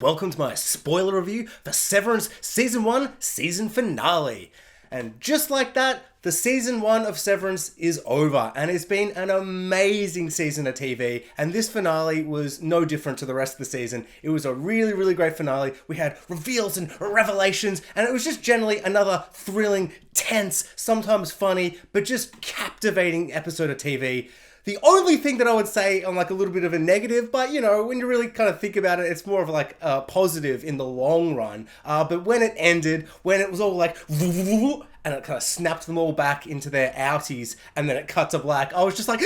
Welcome to my spoiler review for Severance Season 1 Season Finale. And just like that, the Season 1 of Severance is over, and it's been an amazing season of TV, and this finale was no different to the rest of the season. It was a really, really great finale. We had reveals and revelations, and it was just generally another thrilling, tense, sometimes funny, but just captivating episode of TV. The only thing that I would say on like a little bit of a negative, but you know, when you really kind of think about it, it's more of like a positive in the long run. But when it ended, when it was all like, and it kind of snapped them all back into their outies, and then it cut to black, I was just like,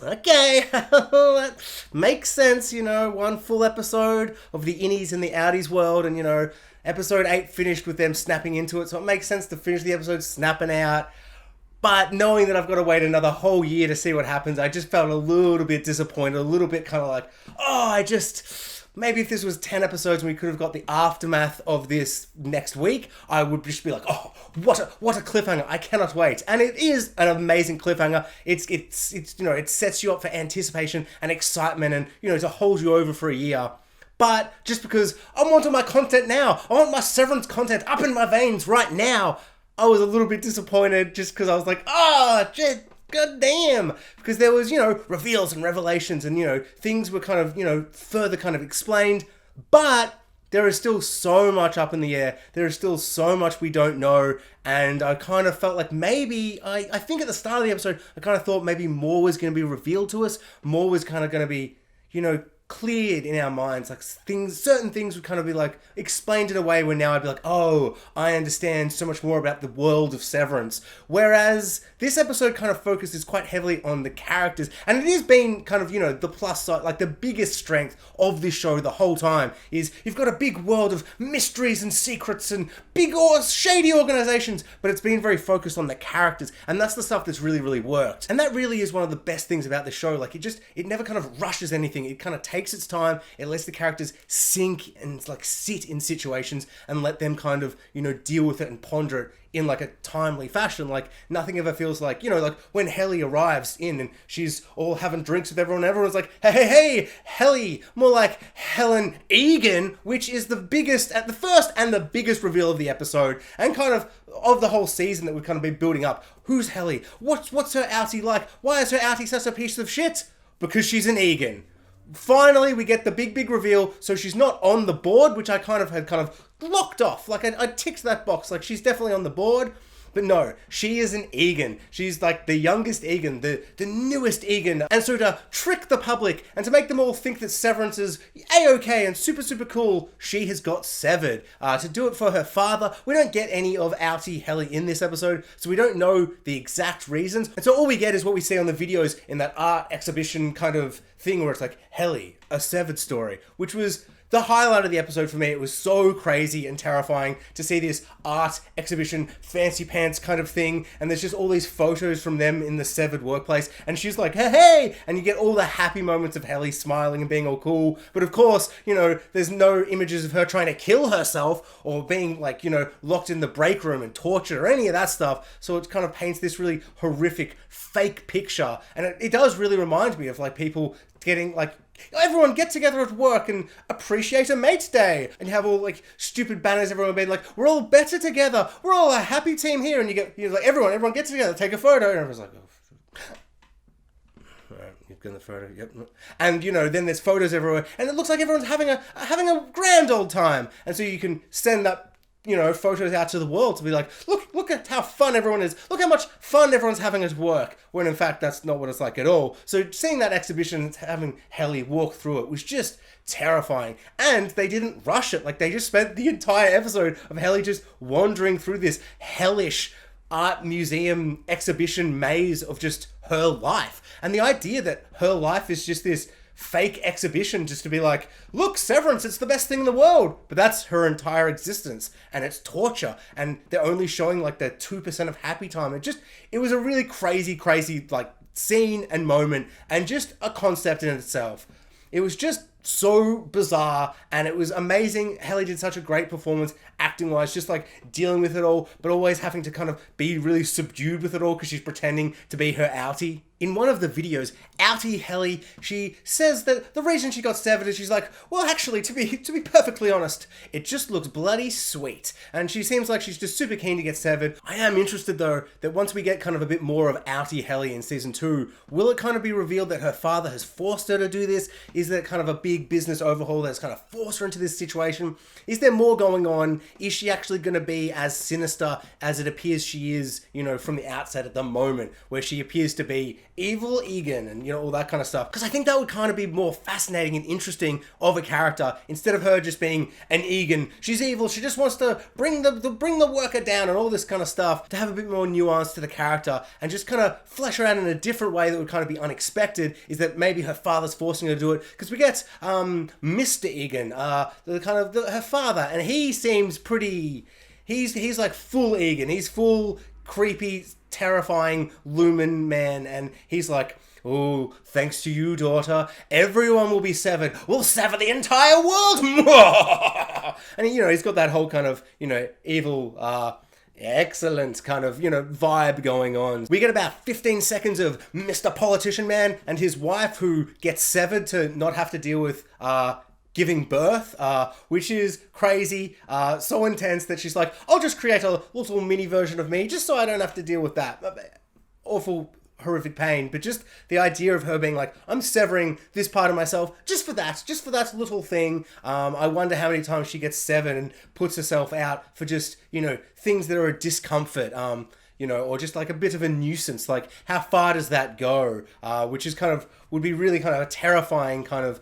okay, that makes sense, you know, one full episode of the innies and the outies world, and you know, episode 8 finished with them snapping into it, so it makes sense to finish the episode snapping out. But knowing that I've got to wait another whole year to see what happens, I just felt a little bit disappointed, a little bit kind of like, maybe if this was 10 episodes and we could have got the aftermath of this next week, I would just be like, oh, what a cliffhanger. I cannot wait. And it is an amazing cliffhanger. It's you know, it sets you up for anticipation and excitement and, you know, to hold you over for a year. But just because I want all my content now, I want my Severance content up in my veins right now, I was a little bit disappointed just because I was like, god damn. Because there was, you know, reveals and revelations and, you know, things were kind of, you know, further kind of explained. But there is still so much up in the air. There is still so much we don't know. And I kind of felt like maybe, I think at the start of the episode, I kind of thought maybe more was going to be revealed to us. More was kind of going to be, you know, cleared in our minds, like certain things would kind of be like explained in a way where now I'd be like, oh, I understand so much more about the world of Severance. Whereas this episode kind of focuses quite heavily on the characters, and it has been kind of, you know, the plus side, like the biggest strength of this show the whole time is you've got a big world of mysteries and secrets and big or shady organizations, but it's been very focused on the characters, and that's the stuff that's really, really worked. And that really is one of the best things about the show. Like it never kind of rushes anything. It kind of takes its time. It lets the characters sink and like sit in situations and let them kind of, you know, deal with it and ponder it in like a timely fashion. Like nothing ever feels like, you know, like when Helly arrives in and she's all having drinks with everyone. Everyone's like, hey, Helly, more like Helen Egan, which is the biggest at the first and the biggest reveal of the episode and kind of the whole season that we've kind of been building up. Who's Helly? What's her outie like? Why is her outie such a piece of shit? Because she's an Egan. Finally, we get the big reveal. So she's not on the board, which I kind of had locked off. Like I ticked that box. Like she's definitely on the board. But no, she is an Egan. She's like the youngest Egan, the newest Egan. And so to trick the public and to make them all think that Severance is A-okay and super, super cool, she has got severed. To do it for her father. We don't get any of outie Helly in this episode, so we don't know the exact reasons. And so all we get is what we see on the videos in that art exhibition kind of thing where it's like, Helly, a severed story, which was the highlight of the episode for me. It was so crazy and terrifying to see this art exhibition, fancy pants kind of thing, and there's just all these photos from them in the severed workplace, and she's like, hey, and you get all the happy moments of Helly smiling and being all cool, but of course, you know, there's no images of her trying to kill herself or being like, you know, locked in the break room and tortured or any of that stuff, so it kind of paints this really horrific, fake picture, and it does really remind me of like people getting like, everyone get together at work and appreciate a mate day. And you have all like stupid banners, everyone being like, we're all better together. We're all a happy team here. And you're like, everyone get together, take a photo. And everyone's like, oh. All right, you've got the photo, yep. And you know, then there's photos everywhere. And it looks like everyone's having a grand old time. And so you can send that, you know, photos out to the world to be like, look at how fun everyone is. Look how much fun everyone's having at work. When in fact, that's not what it's like at all. So seeing that exhibition, having Helly walk through it was just terrifying. And they didn't rush it. Like they just spent the entire episode of Helly just wandering through this hellish art museum exhibition maze of just her life. And the idea that her life is just this fake exhibition just to be like, look, Severance, it's the best thing in the world. But that's her entire existence, and it's torture, and they're only showing like the 2% of happy time. It was a really crazy like scene and moment, and just a concept in itself. It was just so bizarre, and it was amazing. Helly did such a great performance acting wise, just like dealing with it all, but always having to kind of be really subdued with it all because she's pretending to be her outie in one of the videos, Outie Helly, she says that the reason she got severed is she's like, well, actually, to be perfectly honest, it just looks bloody sweet. And she seems like she's just super keen to get severed. I am interested, though, that once we get kind of a bit more of Outie Helly in season 2, will it kind of be revealed that her father has forced her to do this? Is there kind of a big business overhaul that's kind of forced her into this situation? Is there more going on? Is she actually going to be as sinister as it appears she is, you know, from the outset at the moment, where she appears to be evil Egan and, you know, all that kind of stuff? Because I think that would kind of be more fascinating and interesting of a character, instead of her just being an Egan. She's evil, she just wants to bring the worker down and all this kind of stuff, to have a bit more nuance to the character and just kind of flesh her out in a different way that would kind of be unexpected, is that maybe her father's forcing her to do it. Because we get Mr. Egan, her father, and he seems pretty... He's like full Egan. He's full creepy, terrifying lumen man, and he's like, oh, thanks to you, daughter, everyone will be severed. We'll sever the entire world. And, you know, he's got that whole kind of, you know, evil, excellent kind of, you know, vibe going on. We get about 15 seconds of Mr. Politician Man and his wife, who gets severed to not have to deal with, giving birth, which is crazy, so intense that she's like, I'll just create a little mini version of me just so I don't have to deal with that. Awful, horrific pain, but just the idea of her being like, I'm severing this part of myself just for that little thing. I wonder how many times she gets severed and puts herself out for just, you know, things that are a discomfort, you know, or just like a bit of a nuisance. Like, how far does that go? Which is kind of, would be really kind of a terrifying kind of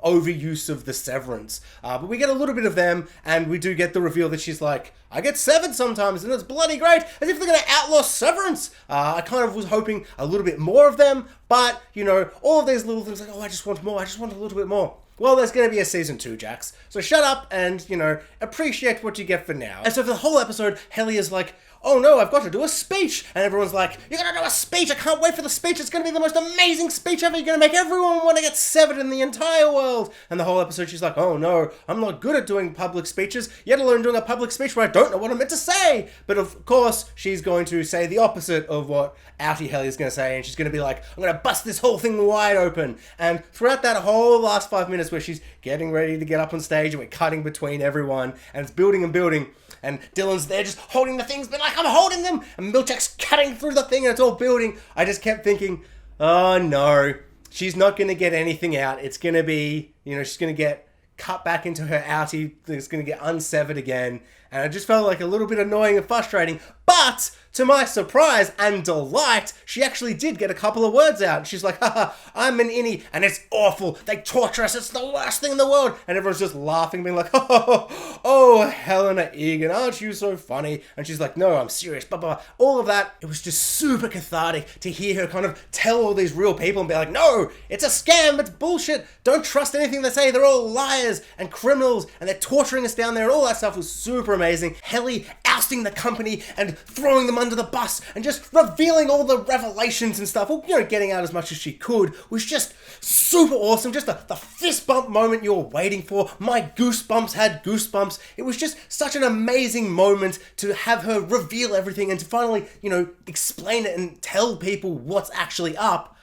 overuse of the Severance. But we get a little bit of them, and we do get the reveal that she's like, I get severed sometimes and it's bloody great, as if they're going to outlaw Severance. I kind of was hoping a little bit more of them, but, you know, all of these little things like, oh, I just want more, I just want a little bit more. Well, there's going to be a season 2, Jax. So shut up and, you know, appreciate what you get for now. And so for the whole episode, Helly is like, oh no, I've got to do a speech. And everyone's like, you're going to do a speech. I can't wait for the speech. It's going to be the most amazing speech ever. You're going to make everyone want to get severed in the entire world. And the whole episode, she's like, oh no, I'm not good at doing public speeches, yet alone doing a public speech where I don't know what I'm meant to say. But of course, she's going to say the opposite of what Outie Helly is going to say. And she's going to be like, I'm going to bust this whole thing wide open. And throughout that whole last 5 minutes where she's getting ready to get up on stage and we're cutting between everyone and it's building and building, and Dylan's there just holding the things, but like, I'm holding them, and Milchak's cutting through the thing and it's all building. I just kept thinking, oh no, she's not going to get anything out. It's going to be, you know, she's going to get cut back into her outie. It's going to get unsevered again. And it just felt like a little bit annoying and frustrating. But to my surprise and delight, she actually did get a couple of words out. She's like, haha, I'm an innie and it's awful. They torture us. It's the worst thing in the world. And everyone's just laughing, being like, oh, Helena Egan, aren't you so funny? And she's like, no, I'm serious, blah, blah, blah. All of that, it was just super cathartic to hear her kind of tell all these real people and be like, no, it's a scam. It's bullshit. Don't trust anything they say. They're all liars and criminals and they're torturing us down there. And all that stuff was super amazing. Helly ousting the company and throwing them under the bus and just revealing all the revelations and stuff, well, you know, getting out as much as she could, was just super awesome. Just the fist bump moment you were waiting for. My goosebumps had goosebumps. It was just such an amazing moment to have her reveal everything and to finally, you know, explain it and tell people what's actually up.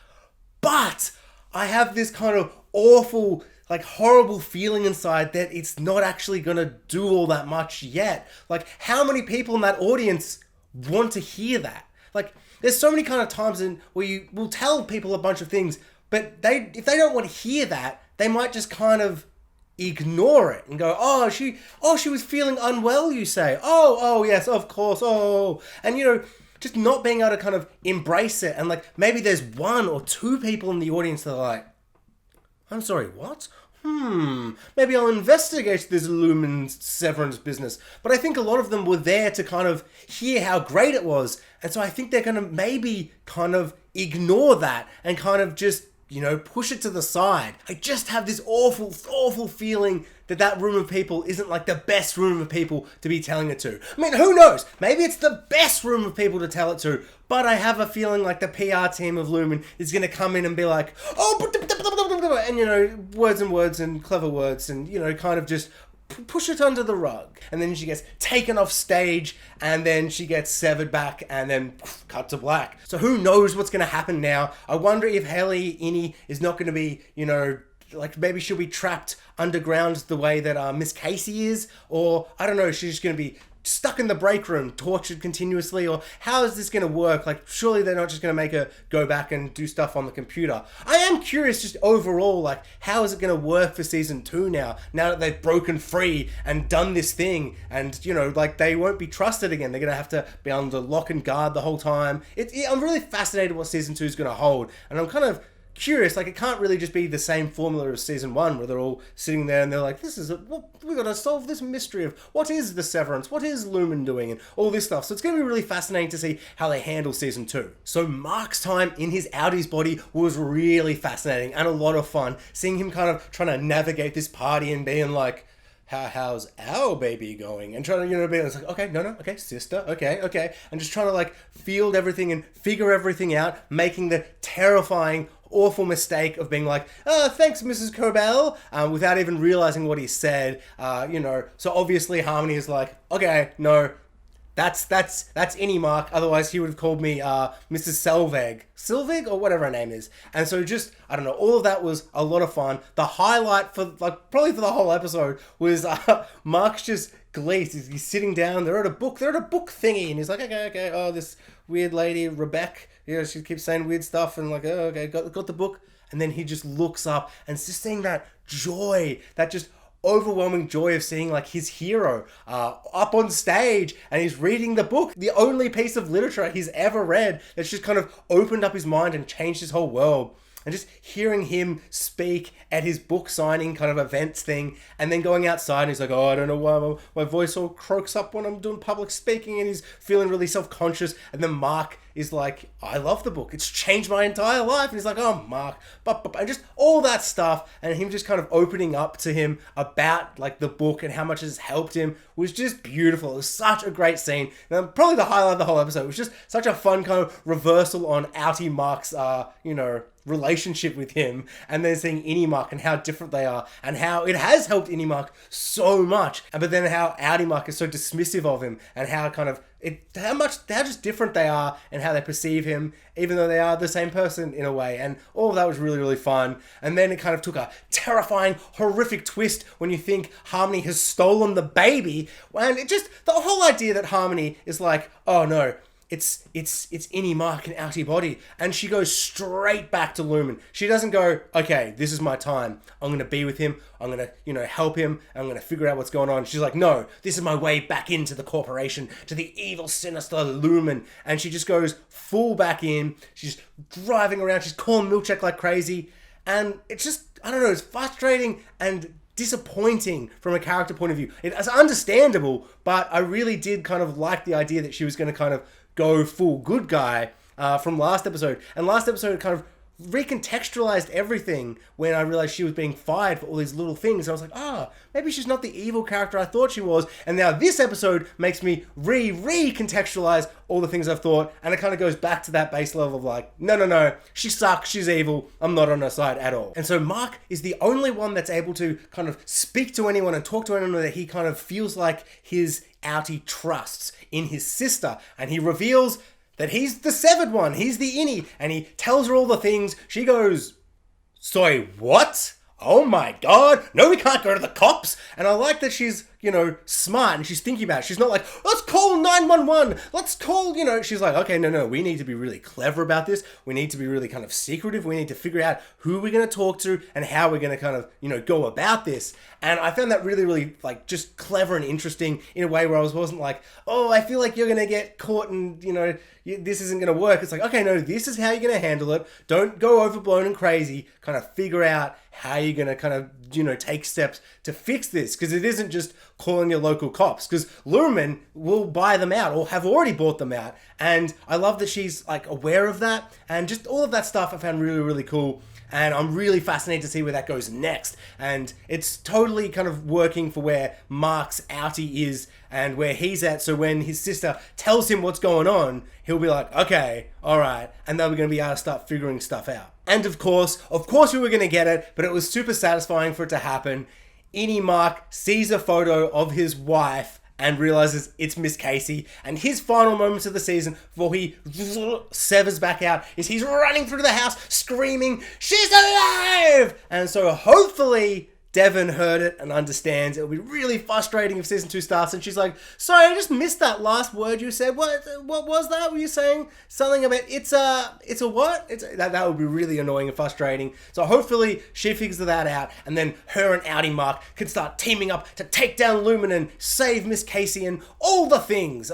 But I have this kind of awful, like, horrible feeling inside that it's not actually gonna do all that much yet. Like, how many people in that audience want to hear that? Like, there's so many kind of times where you will tell people a bunch of things, but if they don't want to hear that, they might just kind of ignore it and go, oh, she was feeling unwell, you say. Oh, yes, of course, oh. And, you know, just not being able to kind of embrace it. And, like, maybe there's 1 or 2 people in the audience that are like, I'm sorry, what? Maybe I'll investigate this Lumen Severance business. But I think a lot of them were there to kind of hear how great it was. And so I think they're going to maybe kind of ignore that and kind of just, you know, push it to the side. I just have this awful, awful feeling that room of people isn't like the best room of people to be telling it to. I mean, who knows? Maybe it's the best room of people to tell it to, but I have a feeling like the PR team of Lumen is going to come in and be like, oh, and, you know, words and clever words and, you know, kind of just push it under the rug. And then she gets taken off stage, and then she gets severed back, and then cut to black. So who knows what's going to happen now? I wonder if Haley Innie is not going to be, like maybe she'll be trapped underground the way that Miss Casey is, or I don't know, she's just going to be stuck in the break room, tortured continuously, or how is this going to work? Like, surely they're not just going to make her go back and do stuff on the computer. I am curious just overall, like, how is it going to work for season 2 now that they've broken free and done this thing, and, like, they won't be trusted again. They're going to have to be under lock and guard the whole time. I'm really fascinated what season 2 is going to hold, and I'm kind of curious, like, it can't really just be the same formula as season 1 where they're all sitting there and they're like, we gotta solve this mystery of what is the Severance, what is Lumen doing, and all this stuff. So it's gonna be really fascinating to see how they handle season 2. So Mark's time in his outies body was really fascinating and a lot of fun, seeing him kind of trying to navigate this party and being like, how's our baby going? And trying to, be, it's like, okay, okay, sister, okay. And just trying to, like, field everything and figure everything out, making the terrifying, awful mistake of being like, thanks, Mrs. Cobell, without even realizing what he said, So obviously Harmony is like, okay, no, that's any Mark. Otherwise, he would have called me Mrs. Selvig, or whatever her name is. And so just, I don't know, all of that was a lot of fun. The highlight probably for the whole episode was Mark's just glee. He's sitting down. They're at a book thingy, and he's like, okay. Oh, this weird lady, Rebecca. She keeps saying weird stuff, and like, oh, okay, got the book. And then he just looks up and just seeing that joy, that just overwhelming joy of seeing like his hero up on stage, and he's reading the book, the only piece of literature he's ever read that's just kind of opened up his mind and changed his whole world. And just hearing him speak at his book signing kind of events thing, and then going outside and he's like, oh, I don't know why my voice all croaks up when I'm doing public speaking, and he's feeling really self-conscious. And then Mark is like, I love the book, it's changed my entire life. And he's like, oh, Mark, and just all that stuff, and him just kind of opening up to him about like the book and how much it's helped him was just beautiful. It was such a great scene. And probably the highlight of the whole episode. It was just such a fun kind of reversal on Outie Mark's, relationship with him, and then seeing Innie Mark and how different they are, and how it has helped Innie Mark so much, but then how Outie Mark is so dismissive of him, and how how just different they are and how they perceive him, even though they are the same person in a way. And all of that was really, really fun. And then it kind of took a terrifying, horrific twist when you think Harmony has stolen the baby, and it just, the whole idea that Harmony is like, oh no, it's Innie Mark and Outie Body, and she goes straight back to Lumen. She doesn't go, okay, this is my time, I'm gonna be with him, I'm gonna help him, I'm gonna figure out what's going on. She's like, no, this is my way back into the corporation, to the evil, sinister Lumen. And she just goes full back in. She's driving around, she's calling Milchek like crazy, and it's just, I don't know, it's frustrating and disappointing from a character point of view. It's understandable, but I really did kind of like the idea that she was going to kind of go full good guy from last episode. And last episode kind of recontextualized everything when I realized she was being fired for all these little things. And I was like, maybe she's not the evil character I thought she was. And now this episode makes me recontextualize all the things I've thought. And it kind of goes back to that base level of like, no, she sucks, she's evil, I'm not on her side at all. And so Mark is the only one that's able to kind of speak to anyone and talk to anyone that he kind of feels like his outie trusts in his sister. And he reveals that he's the severed one, he's the Innie, and he tells her all the things. She goes, sorry, what? Oh my god, no, we can't go to the cops. And I like that she's, smart and she's thinking about it. She's not like, let's call 911, let's call, she's like, okay, no, we need to be really clever about this. We need to be really kind of secretive. We need to figure out who we're going to talk to and how we're going to kind of, go about this. And I found that really, really, like, just clever and interesting in a way where I wasn't like, oh, I feel like you're going to get caught and, this isn't going to work. It's like, okay, no, this is how you're going to handle it. Don't go overblown and crazy. Kind of figure out how you're going to kind of, take steps to fix this. Because it isn't just calling your local cops. Because Lumen will buy them out or have already bought them out. And I love that she's, like, aware of that. And just all of that stuff I found really, really cool. And I'm really fascinated to see where that goes next. And it's totally kind of working for where Mark's outie is and where he's at. So when his sister tells him what's going on, he'll be like, okay, all right. And then we're going to be able to start figuring stuff out. And of course we were going to get it, but it was super satisfying for it to happen. Innie Mark sees a photo of his wife and realizes it's Miss Casey, and his final moments of the season before he severs back out is he's running through the house screaming, "She's alive!" And so hopefully Devon heard it and understands. It'll be really frustrating if season 2 starts and she's like, "Sorry, I just missed that last word you said. What was that? Were you saying something about it's a what?" That would be really annoying and frustrating. So hopefully she figures that out, and then her and Outie Mark can start teaming up to take down Lumen, save Miss Casey, and all the things.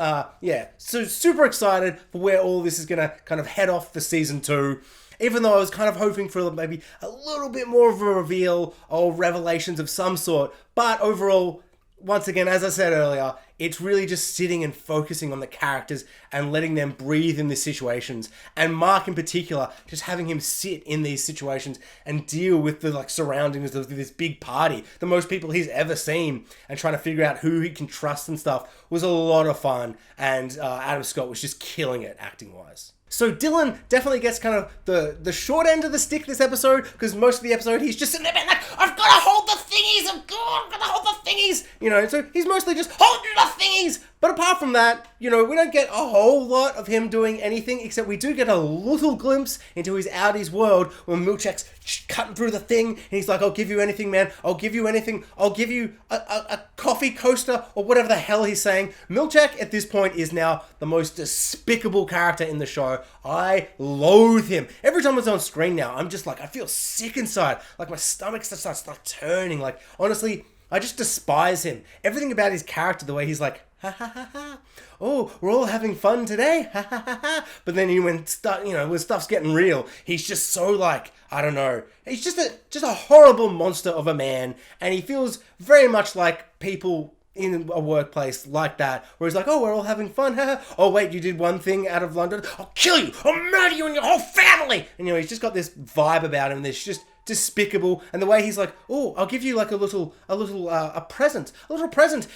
So super excited for where all this is gonna kind of head off for season 2. Even though I was kind of hoping for maybe a little bit more of a reveal or revelations of some sort. But overall, once again, as I said earlier, it's really just sitting and focusing on the characters and letting them breathe in these situations. And Mark in particular, just having him sit in these situations and deal with the surroundings of this big party, the most people he's ever seen, and trying to figure out who he can trust and stuff was a lot of fun. And Adam Scott was just killing it acting-wise. So Dylan definitely gets kind of the short end of the stick this episode, because most of the episode he's just sitting there being like, "I've got to hold the thingies, I've got to hold the thingies," so he's mostly just holding the thingies. But apart from that, we don't get a whole lot of him doing anything, except we do get a little glimpse into his Outie's world when Milchek's cutting through the thing, and he's like, "I'll give you anything, man. I'll give you anything. I'll give you a coffee coaster," or whatever the hell he's saying. Milchek at this point is now the most despicable character in the show. I loathe him. Every time it's on screen now, I'm just like, I feel sick inside. Like my stomach starts turning. Like, honestly, I just despise him. Everything about his character, the way he's like, "Ha ha ha ha. Oh, we're all having fun today. Ha ha ha ha." But then when stuff's getting real, he's just so I don't know. He's just a horrible monster of a man, and he feels very much like people in a workplace like that, where he's like, "Oh, we're all having fun. Oh, wait, you did one thing out of London. I'll kill you. I'll murder you and your whole family." And he's just got this vibe about him that's just despicable. And the way he's like, "Oh, I'll give you a little present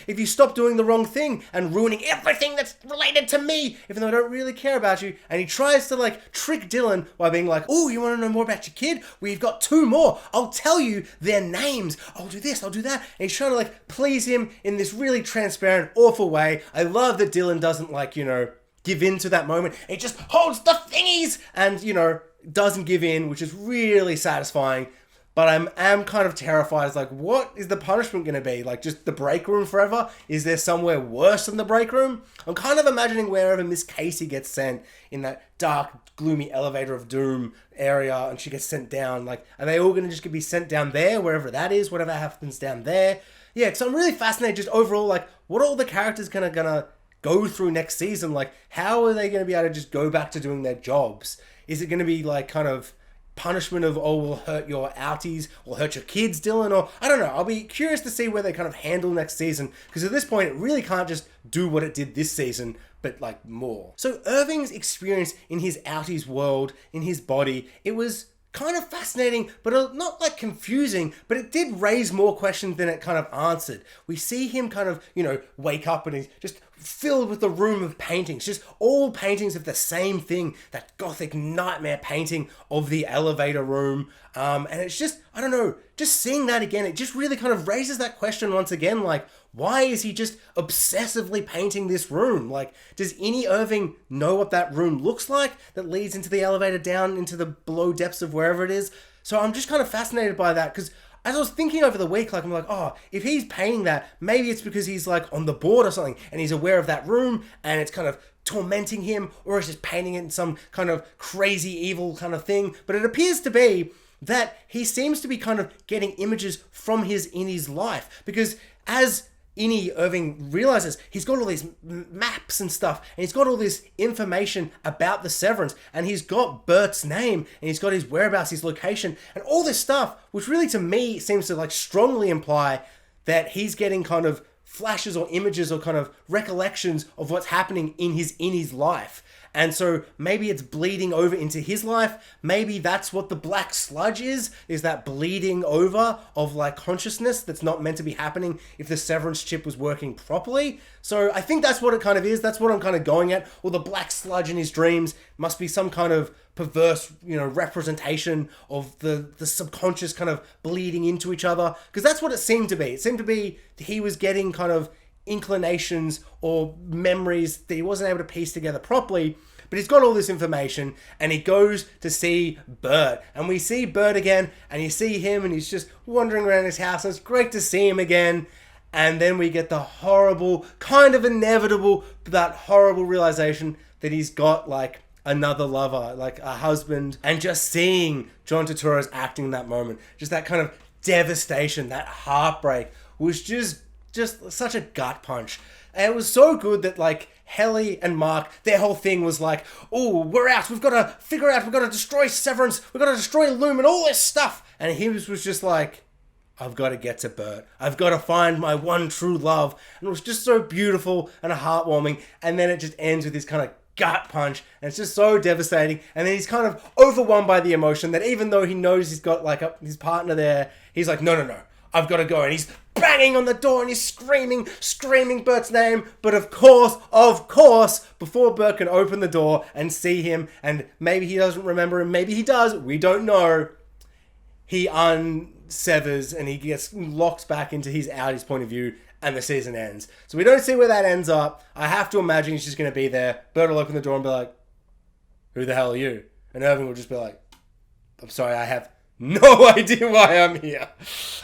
if you stop doing the wrong thing and ruining everything that's related to me, even though I don't really care about you." And he tries to trick Dylan by being like, "Oh, you want to know more about your kid? We've got 2 more. I'll tell you their names. I'll do this, I'll do that." And he's trying to please him in this really transparent, awful way. I love that Dylan doesn't give in to that moment. He just holds the thingies and, doesn't give in, which is really satisfying. But I am kind of terrified. It's what is the punishment going to be? Just the break room forever? Is there somewhere worse than the break room? I'm kind of imagining wherever Miss Casey gets sent in that dark, gloomy elevator of doom area, and she gets sent down. Are they all going to just be sent down there, wherever that is, whatever happens down there? Yeah, because I'm really fascinated just overall, what are all the characters gonna go through next season? How are they going to be able to just go back to doing their jobs? Is it going to be kind of punishment of, "Oh, we'll hurt your outies, we'll hurt your kids, Dylan," or I don't know. I'll be curious to see where they kind of handle next season, because at this point it really can't just do what it did this season, but more. So Irving's experience in his outies world, in his body, it was kind of fascinating, but not confusing, but it did raise more questions than it kind of answered. We see him kind of, wake up and he's just filled with the room of paintings, just all paintings of the same thing, that gothic nightmare painting of the elevator room. And it's just, I don't know, just seeing that again, it just really kind of raises that question once again, why is he just obsessively painting this room? Does Innie Irving know what that room looks like that leads into the elevator down into the below depths of wherever it is? So I'm just kind of fascinated by that, because as I was thinking over the week, I'm oh, if he's painting that, maybe it's because he's on the board or something, and he's aware of that room, and it's kind of tormenting him, or he's just painting it in some kind of crazy evil kind of thing. But it appears to be that he seems to be kind of getting images from his Innie's life, because as Innie Irving realizes, he's got all these maps and stuff, and he's got all this information about the Severance, and he's got Bert's name, and he's got his whereabouts, his location, and all this stuff, which really to me seems to strongly imply that he's getting kind of flashes or images or kind of recollections of what's happening in his Innie's life. And so maybe it's bleeding over into his life. Maybe that's what the black sludge is that bleeding over of like consciousness that's not meant to be happening if the severance chip was working properly. So I think that's what it kind of is. That's what I'm kind of going at. Or the black sludge in his dreams must be some kind of perverse, representation of the subconscious kind of bleeding into each other. Because that's what it seemed to be. It seemed to be he was getting kind of inclinations or memories that he wasn't able to piece together properly. But he's got all this information and he goes to see Bert. And we see Bert again and you see him and he's just wandering around his house and it's great to see him again. And then we get the horrible, kind of inevitable, that horrible realization that he's got like another lover, like a husband. And just seeing John Turturro's acting in that moment, just that kind of devastation, that heartbreak was just such a gut punch. And it was so good that like Helly and Mark, their whole thing was like, oh, we're out. We've got to figure out. We've got to destroy Severance. We've got to destroy Lumen, all this stuff. And he was just like, I've got to get to Bert. I've got to find my one true love. And it was just so beautiful and heartwarming. And then it just ends with this kind of gut punch. And it's just so devastating. And then he's kind of overwhelmed by the emotion that even though he knows he's got like his partner there, he's like, no, I've got to go. And he's banging on the door and he's screaming Bert's name. But of course, before Bert can open the door and see him, and maybe he doesn't remember him, maybe he does, we don't know, he unsevers and he gets locked back into his outies point of view and the season ends. So we don't see where that ends up. I have to imagine he's just going to be there. Bert will open the door and be like, who the hell are you? And Irving will just be like, I'm sorry, I have no idea why I'm here.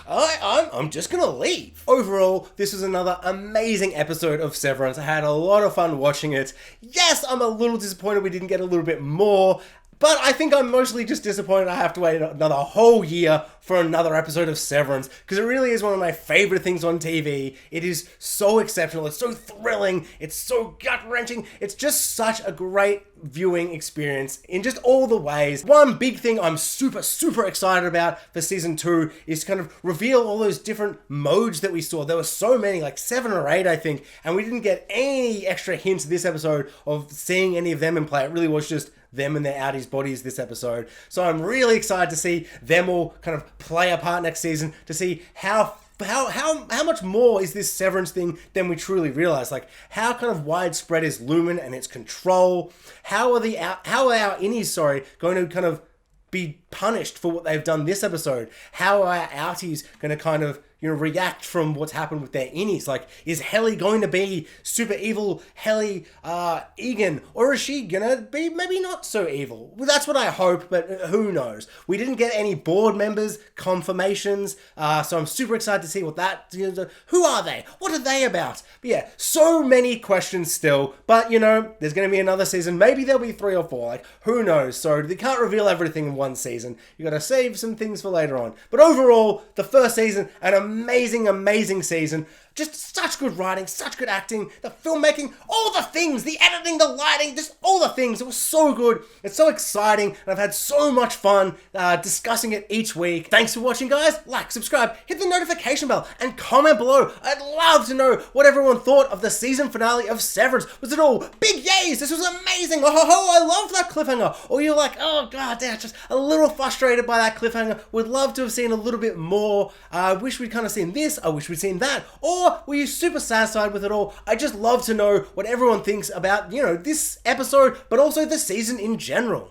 I'm just gonna leave. Overall, this was another amazing episode of Severance. I had a lot of fun watching it. Yes, I'm a little disappointed we didn't get a little bit more, but I think I'm mostly just disappointed I have to wait another whole year for another episode of Severance, because it really is one of my favorite things on TV. It is so exceptional, it's so thrilling, it's so gut-wrenching, it's just such a great viewing experience in just all the ways. One big thing I'm super excited about for season 2 is to kind of reveal all those different modes that we saw. There were so many, like 7 or 8 I think, and we didn't get any extra hints this episode of seeing any of them in play. It really was just them and their outies bodies this episode. So I'm really excited to see them all kind of play a part next season, to see how much more is this Severance thing than we truly realize. Like, how kind of widespread is Lumen and its control? How are our innies, going to kind of be punished for what they've done this episode? How are our outies going to kind of react from what's happened with their innies? Like, is Helly going to be super evil Helly Egan, or is she gonna be maybe not so evil? Well, that's what I hope, but who knows? We didn't get any board members confirmations, so I'm super excited to see what that, who are they? What are they about? But yeah, so many questions still, but there's gonna be another season. Maybe there'll be 3 or 4, like, who knows? So they can't reveal everything in one season. You gotta save some things for later on. But overall, the first season, an amazing season. Just such good writing, such good acting, the filmmaking, all the things, the editing, the lighting, just all the things. It was so good. It's so exciting, and I've had so much fun discussing it each week. Thanks for watching, guys. Like, subscribe, hit the notification bell, and comment below. I'd love to know what everyone thought of the season finale of Severance. Was it all big yays? This was amazing. Oh, I loved that cliffhanger. Or you're like, oh god, damn, just a little frustrated by that cliffhanger. Would love to have seen a little bit more. I wish we'd kind of seen this. I wish we'd seen that. Or were you super satisfied with it all? I just love to know what everyone thinks about, this episode, but also the season in general.